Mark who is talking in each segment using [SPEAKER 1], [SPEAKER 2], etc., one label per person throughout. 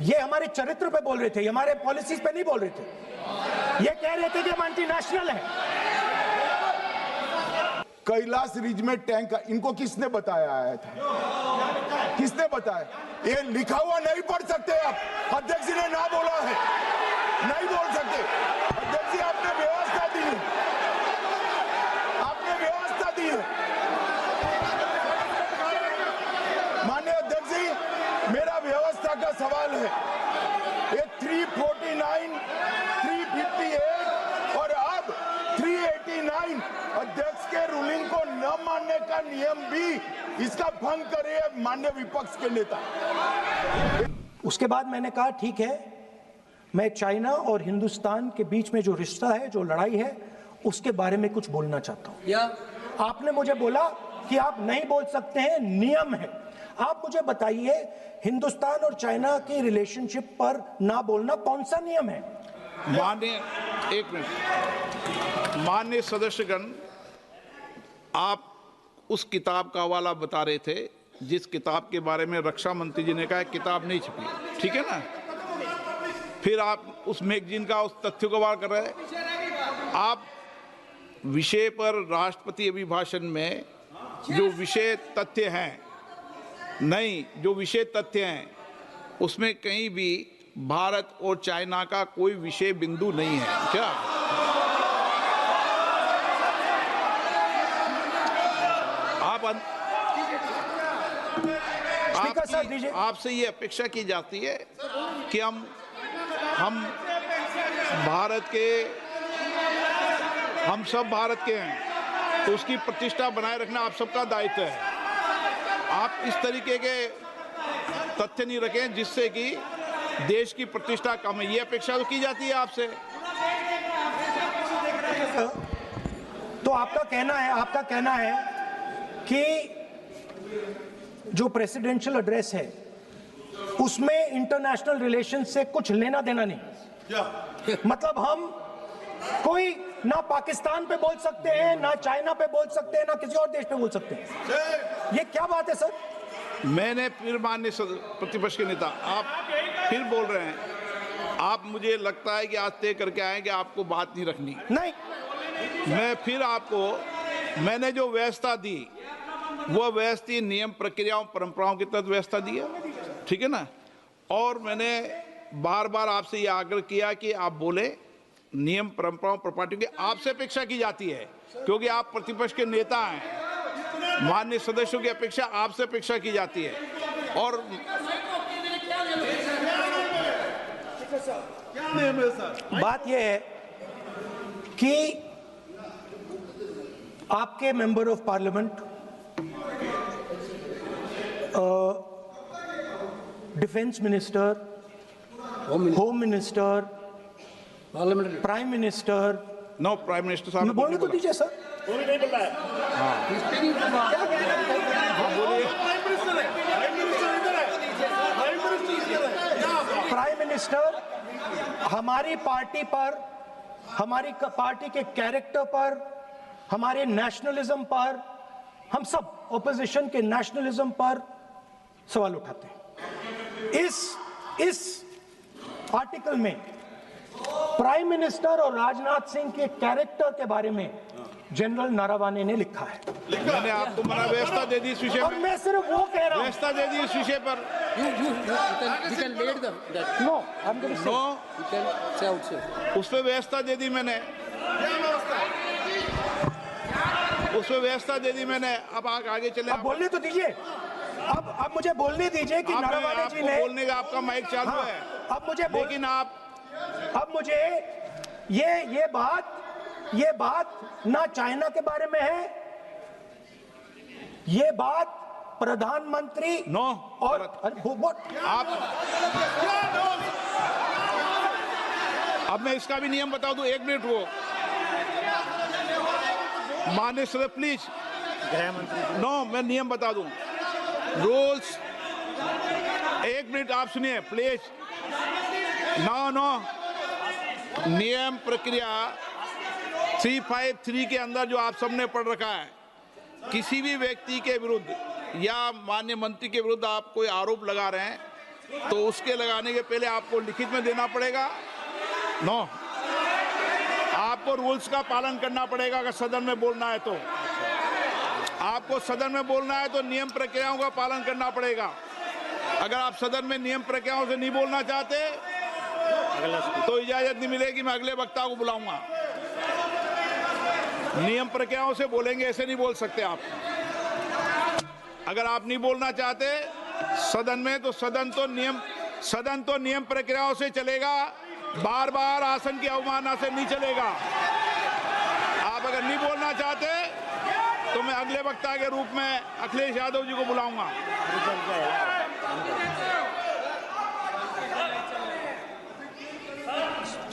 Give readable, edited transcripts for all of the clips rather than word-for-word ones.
[SPEAKER 1] ये हमारे चरित्र पे बोल रहे थे, ये हमारे पॉलिसीज पे नहीं बोल रहे थे। ये कह रहे थे कि हम एंटी नेशनल हैं।
[SPEAKER 2] कैलाश रिज में टैंक, इनको किसने बताया आया था? किसने बताया? ये लिखा हुआ नहीं पढ़ सकते आप। अध्यक्ष जी ने ना बोला है, नहीं बोल सकते। अध्यक्ष जी आपने व्यवस्था दी है, आपने व्यवस्था दी है। माननीय अध्यक्ष जी, मेरा व्यवस्था का सवाल है। ये 349, 358 और अब 389 अध्यक्ष के रूलिंग को न मानने का नियम भी इसका भंग करे माननीय विपक्ष के नेता।
[SPEAKER 1] उसके बाद मैंने कहा ठीक है, मैं चाइना और हिंदुस्तान के बीच में जो रिश्ता है, जो लड़ाई है, उसके बारे में कुछ बोलना चाहता हूं। आपने मुझे बोला कि आप नहीं बोल सकते हैं, नियम है। आप मुझे बताइए, हिंदुस्तान और चाइना की रिलेशनशिप पर ना बोलना कौन सा नियम है?
[SPEAKER 3] एक मिनट, माननीय सदस्यगण, आप उस किताब का हवाला बता रहे थे जिस किताब के बारे में रक्षा मंत्री जी ने कहा किताब नहीं छपी, ठीक है ना? फिर आप उस मैगजीन का उस तथ्य को वार कर रहे हैं। आप विषय पर राष्ट्रपति अभिभाषण में जो विषय तथ्य हैं, नहीं, जो विषय तथ्य हैं उसमें कहीं भी भारत और चाइना का कोई विषय बिंदु नहीं है क्या? आपसे ये अपेक्षा की जाती है कि हम भारत के, हम सब भारत के हैं, तो उसकी प्रतिष्ठा बनाए रखना आप सबका दायित्व है। आप इस तरीके के तथ्य नहीं रखें जिससे कि देश की प्रतिष्ठा कम है, ये अपेक्षा तो की जाती है आपसे।
[SPEAKER 1] तो आपका कहना है कि जो प्रेसिडेंशियल एड्रेस है उसमें इंटरनेशनल रिलेशन से कुछ लेना देना नहीं। मतलब हम कोई ना पाकिस्तान पे बोल सकते हैं, ना चाइना पे बोल सकते हैं, ना किसी और देश पे बोल सकते हैं। ये क्या बात है सर?
[SPEAKER 3] मैंने फिर, माननीय प्रतिपक्ष के नेता, आप फिर बोल रहे हैं। आप, मुझे लगता है कि आज तय करके आए कि आपको बात नहीं रखनी।
[SPEAKER 1] नहीं,
[SPEAKER 3] मैं फिर आपको, मैंने जो व्यवस्था दी वो व्यवस्था नियम, प्रक्रियाओं, परंपराओं के तहत व्यवस्था दी है, ठीक है ना? और मैंने बार बार आपसे ये आग्रह किया कि आप बोले, नियम, परंपराओं, प्रॉपर्टी की आपसे अपेक्षा की जाती है क्योंकि आप प्रतिपक्ष के नेता हैं। माननीय सदस्यों की अपेक्षा आपसे अपेक्षा की जाती है। और
[SPEAKER 1] बात यह है कि आपके member of parliament, defence minister, home minister, prime minister,
[SPEAKER 3] no, prime minister साहब
[SPEAKER 1] बोलने तो दीजिए सर।
[SPEAKER 3] नहीं बोला है।
[SPEAKER 1] प्राइम मिनिस्टर हमारी पार्टी पर, हमारी पार्टी के कैरेक्टर पर, हमारे नेशनलिज्म पर, हम सब ऑपोजिशन के नेशनलिज्म पर सवाल उठाते हैं। इस आर्टिकल में प्राइम मिनिस्टर और राजनाथ सिंह के कैरेक्टर के बारे में जनरल नारावाने ने लिखा है।
[SPEAKER 3] मैंने आपको मना व्यवस्था दे दी इस विषय
[SPEAKER 1] और मैं सिर्फ वो कह रहा हूं,
[SPEAKER 3] व्यवस्था दे दी इस विषय पर। उस पर व्यवस्था दे दी मैंने, उसमें व्यवस्था दे दी मैंने। अब आगे चले,
[SPEAKER 1] अब बोलने तो दीजिए। अब मुझे बोलने दीजिए कि नारावाने जी ने,
[SPEAKER 3] बोलने का आपका माइक चालू है।
[SPEAKER 1] अब मुझे,
[SPEAKER 3] लेकिन
[SPEAKER 1] अब मुझे ये बात ना चाइना के बारे में है, ये बात प्रधानमंत्री
[SPEAKER 3] नो
[SPEAKER 1] और
[SPEAKER 3] आप, अब मैं इसका भी नियम बता दूं, 1 मिनट वो माननीय सदस्य प्लीज, गृह मंत्री, नो, मैं नियम बता दूं, रूल्स, 1 मिनट आप सुनिए प्लीज। नो, नियम प्रक्रिया 353 के अंदर जो आप सबने पढ़ रखा है, किसी भी व्यक्ति के विरुद्ध या माननीय मंत्री के विरुद्ध आप कोई आरोप लगा रहे हैं तो उसके लगाने के पहले आपको लिखित में देना पड़ेगा। नो, आपको रूल्स का पालन करना पड़ेगा। अगर सदन में बोलना है तो आपको सदन में बोलना है तो नियम प्रक्रियाओं का पालन करना पड़ेगा। अगर आप सदन में नियम प्रक्रियाओं से नहीं बोलना चाहते तो इजाजत नहीं मिलेगी, मैं अगले वक्ता को बुलाऊंगा। नियम प्रक्रियाओं से बोलेंगे, ऐसे नहीं बोल सकते आप। अगर आप नहीं बोलना चाहते सदन में तो सदन तो नियम प्रक्रियाओं से चलेगा, बार बार आसन की अवमानना से नहीं चलेगा। आप अगर नहीं बोलना चाहते तो मैं अगले वक्ता के रूप में अखिलेश यादव जी को बुलाऊंगा।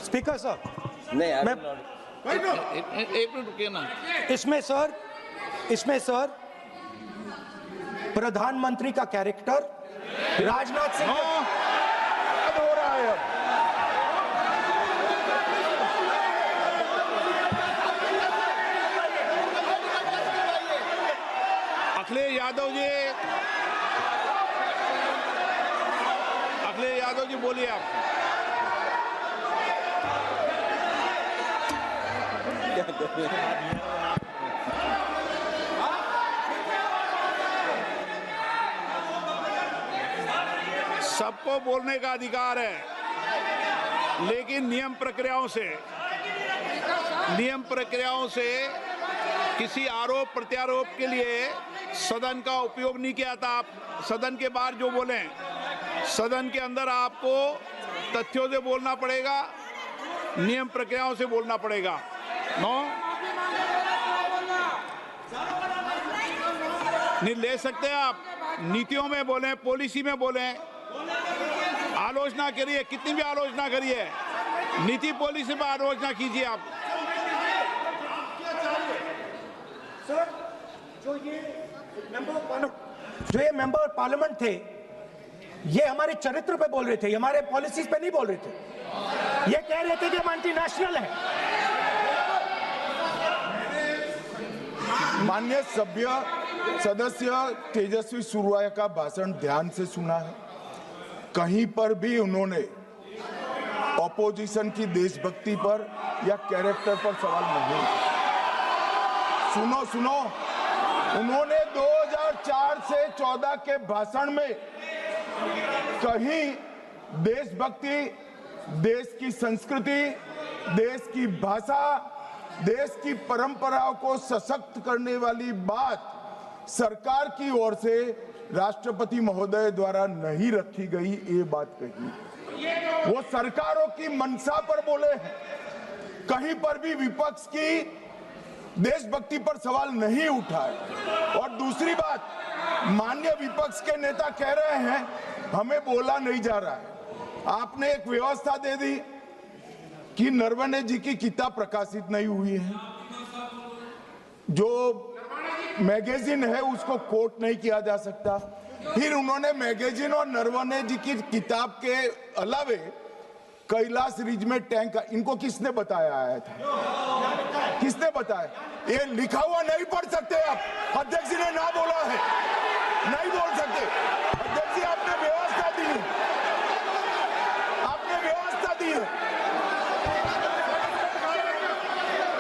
[SPEAKER 1] स्पीकर सर,
[SPEAKER 4] नहीं
[SPEAKER 1] मैं
[SPEAKER 3] एक मिनट रुकिए ना।
[SPEAKER 1] इसमें सर प्रधानमंत्री का कैरेक्टर राजनाथ सिंह
[SPEAKER 2] अब हो रहा है। अब
[SPEAKER 3] अखिलेश यादव जी बोलिए आप। सबको बोलने का अधिकार है, लेकिन नियम प्रक्रियाओं से किसी आरोप प्रत्यारोप के लिए सदन का उपयोग नहीं किया था। आप सदन के बाहर जो बोलें, सदन के अंदर आपको तथ्यों से बोलना पड़ेगा, नियम प्रक्रियाओं से बोलना पड़ेगा। नो, नहीं ले सकते आप। नीतियों में बोलें, पॉलिसी में बोलें, आलोचना करिए, कितनी भी आलोचना करिए, नीति पॉलिसी पर आलोचना कीजिए आप।
[SPEAKER 1] सर, जो ये मेंबर पार्लियामेंट थे, ये हमारे चरित्र पे बोल रहे थे, हमारे पॉलिसीज पे नहीं बोल रहे थे। ये कह रहे थे कि हम एंटी नेशनल हैं।
[SPEAKER 2] माननीय सदस्य तेजस्वी सूर्या का भाषण ध्यान से सुना है। कहीं पर भी उन्होंने ऑपोजिशन की देशभक्ति पर या कैरेक्टर पर सवाल नहीं। सुनो, उन्होंने 2004 से 14 के भाषण में कहीं देशभक्ति, देश की संस्कृति, देश की भाषा, देश की परंपराओं को सशक्त करने वाली बात सरकार की ओर से राष्ट्रपति महोदय द्वारा नहीं रखी गई, ये बात कही। वो सरकारों की मंशा पर बोले हैं। कहीं पर भी विपक्ष की देशभक्ति पर सवाल नहीं उठाए। और दूसरी बात, माननीय विपक्ष के नेता कह रहे हैं हमें बोला नहीं जा रहा है। आपने एक व्यवस्था दे दी कि नरवणे जी की किताब प्रकाशित नहीं हुई है, जो मैगजीन है उसको कोट नहीं किया जा सकता। फिर उन्होंने मैगजीन और नरवणे जी की किताब के अलावे कैलाश रिज में टैंक, इनको किसने बताया आया था? किसने बताया? ये लिखा हुआ नहीं पढ़ सकते आप। अध्यक्ष जी ने ना बोला है, नहीं बोल सकते। अध्यक्ष जी आपने व्यवस्था दी है, आपने व्यवस्था दी है।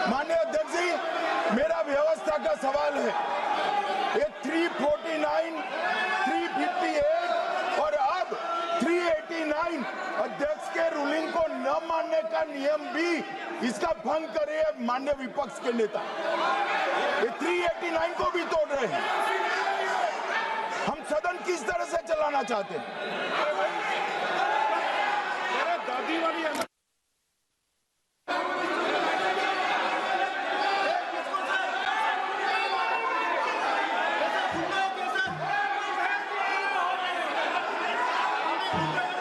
[SPEAKER 2] माननीय अध्यक्ष जी, मेरा व्यवस्था का सवाल है। ये 349, 358 और अब 389 अध्यक्ष के रूलिंग को न मानने का नियम भी इसका भंग करे माननीय विपक्ष के नेता। ये 389 को भी तोड़ रहे हैं। हम सदन किस तरह से चलाना चाहते हैं? दादी वाली
[SPEAKER 5] Thank you.